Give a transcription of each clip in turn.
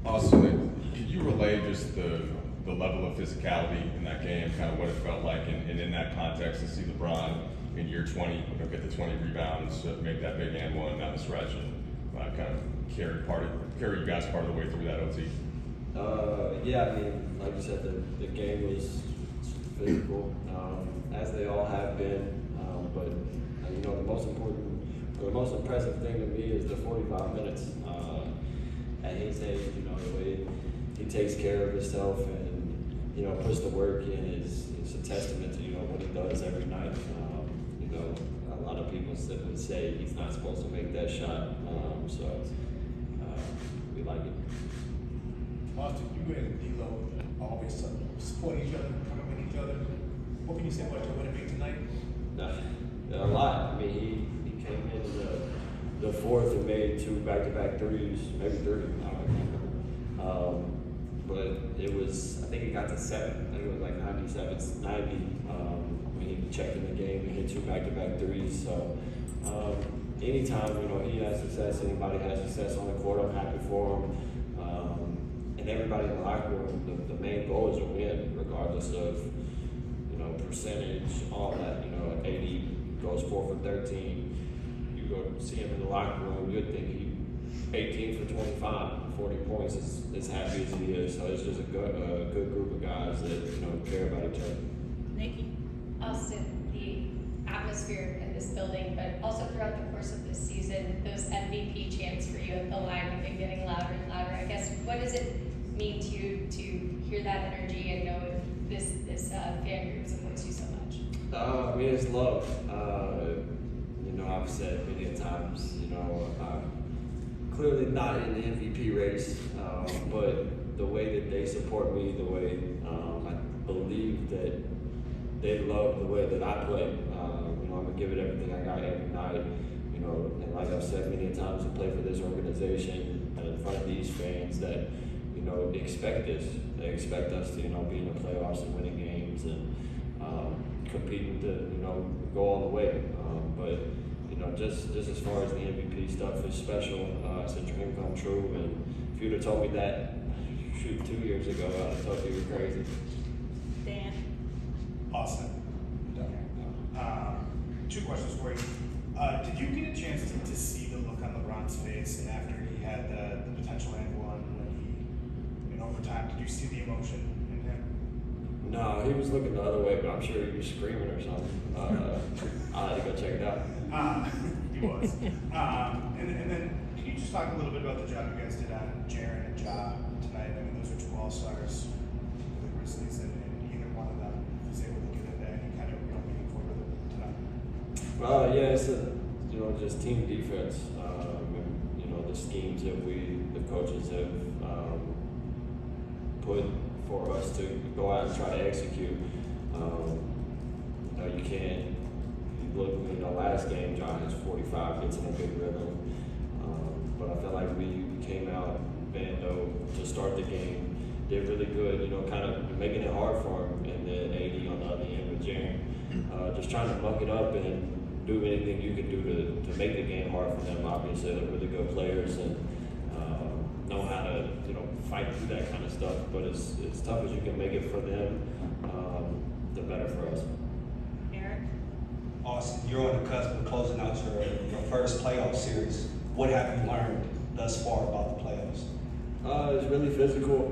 Austin, could you relay just the level of physicality in that game, kind of what it felt like, and in that context, to see LeBron in year 20, get the 20 rebounds, make that big and one down the stretch, and kind of carry you guys part of the way through that OT? Yeah, I mean, like you said, the game was physical, as they all have been. But you know, the most impressive thing to me is the 45 minutes. At his age, you know, the way he takes care of himself and, you know, puts the work in is a testament to, you know, what he does every night. You know, a lot of people would say he's not supposed to make that shot. We like it. Austin, you and D'Lo always support each other, compliment each other. What can you say about your winning big tonight? A lot. I mean, he came in the fourth and made 2 back-to-back threes, maybe 3. I don't remember. But it was, I think it got to 7. I think it was like 90 when he checked in the game and hit 2 back-to-back threes. So anytime, you know, he has success, anybody has success on the court, I'm happy for him. And everybody in the locker room, the main goal is to win, regardless of, you know, percentage, all that. You know, AD goes 4 for 13. You go see him in the locker room, you'd think he 18 for 25, 40 points, as happy as he is. So it's just a good group of guys that, you know, care about each other. Nikki? Austin, the atmosphere in this building, but also throughout the course of this season, those MVP chants for you at the line have been getting louder and louder. I guess, what does it mean to you to hear that energy and know this fan group supports you so much? I mean, it's love. You know, I've said many times, you know, I'm clearly not in the MVP race, but the way that they support me, the way I believe that they love the way that I play. You know, I'm gonna give it everything I got every night. You know, and like I've said many times, to play for this organization and in front of these fans that, you know, expect this. They expect us to, you know, be in the playoffs and winning games and competing to, you know, go all the way. But you know, just as far as the MVP stuff is special, it's a dream come true. And if you'd have told me that, 2 years ago, I'd have told you you were crazy. Dan? Austin, 2 questions for you. Did you get a chance to see the look on LeBron's face after he had the potential and one when he, in overtime? Did you see the emotion in him? No, he was looking the other way, but I'm sure he was screaming or something. I had to go check it out. He was. And then, can you just talk a little bit about the job you guys did on Jaren and Ja tonight? I mean, those are 2 all-stars for the Grizzlies, and either one of them was able to get in there and kind of real meaningful with it tonight. Yeah, it's you know, just team defense. And, you know, the schemes that the coaches have put for us to go out and try to execute. You know, you can't. Look, in the last game, John has 45, gets in a good rhythm. But I felt like we came out, Bando, to start the game, did really good, you know, kind of making it hard for him. And then AD on the other end with Jaren, just trying to muck it up and do anything you can do to make the game hard for them. Obviously, they're really good players and know how to, you know, fight through that kind of stuff. But as tough as you can make it for them, the better for us. Austin, you're on the cusp of closing out your first playoff series. What have you learned thus far about the playoffs? It's really physical,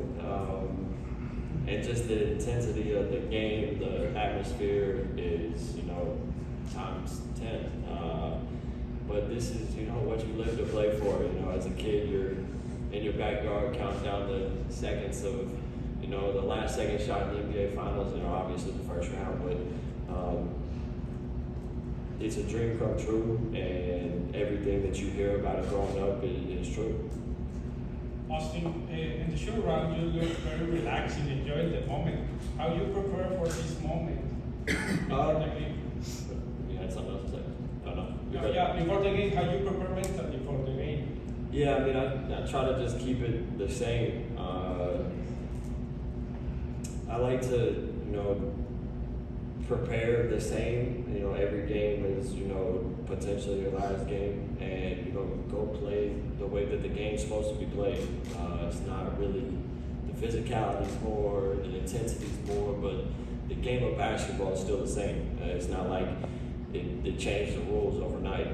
and just the intensity of the game, the atmosphere is, you know, times 10. But this is, you know, what you live to play for. You know, as a kid, you're in your backyard counting down the seconds of, you know, the last second shot in the NBA Finals, and obviously the first round. But it's a dream come true, and everything that you hear about it growing up is true. Austin, in the shoot around, you look very relaxed and enjoying the moment. How you prepare for this moment? Before the game? You had something else to say? I don't know. Yeah, before the game, how you prepare mentally for the game? Yeah, I mean, I try to just keep it the same. I like to, you know, prepare the same. You know, every game is, you know, potentially your last game, and you know, go play the way that the game's supposed to be played. It's not really, the physicality's more, the intensity's more, but the game of basketball is still the same. It's not like it changed the rules overnight.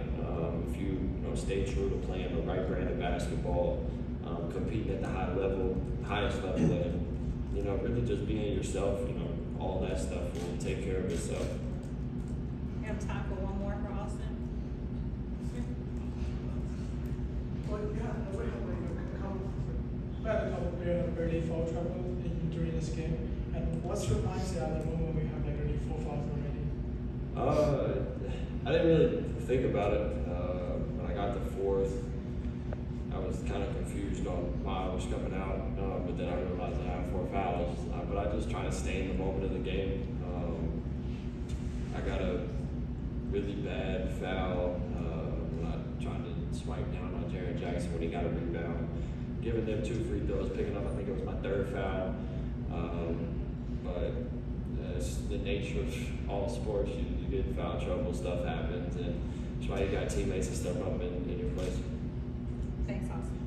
If you stay true to playing the right brand of basketball, competing at the highest level, and you know, really just being yourself, you know, all that stuff will take care of itself. We have time for one more for Austin. Well, yeah, we had a couple players have already foul trouble during this game. And what's your mindset at the moment when we have like already 4 fouls already? I didn't really think about it. When I got the fourth, I was kind of confused on why I was coming out, but then I realized I had 4 fouls. But I just try to stay in the moment of the game. I got a really bad foul when I tried to swipe down on Jaren Jackson when he got a rebound, giving them 2 free throws, picking up, I think it was my 3rd foul. But it's the nature of all sports. You get in foul trouble, stuff happens, and that's why you got teammates to step up in your place. Thanks, Austin.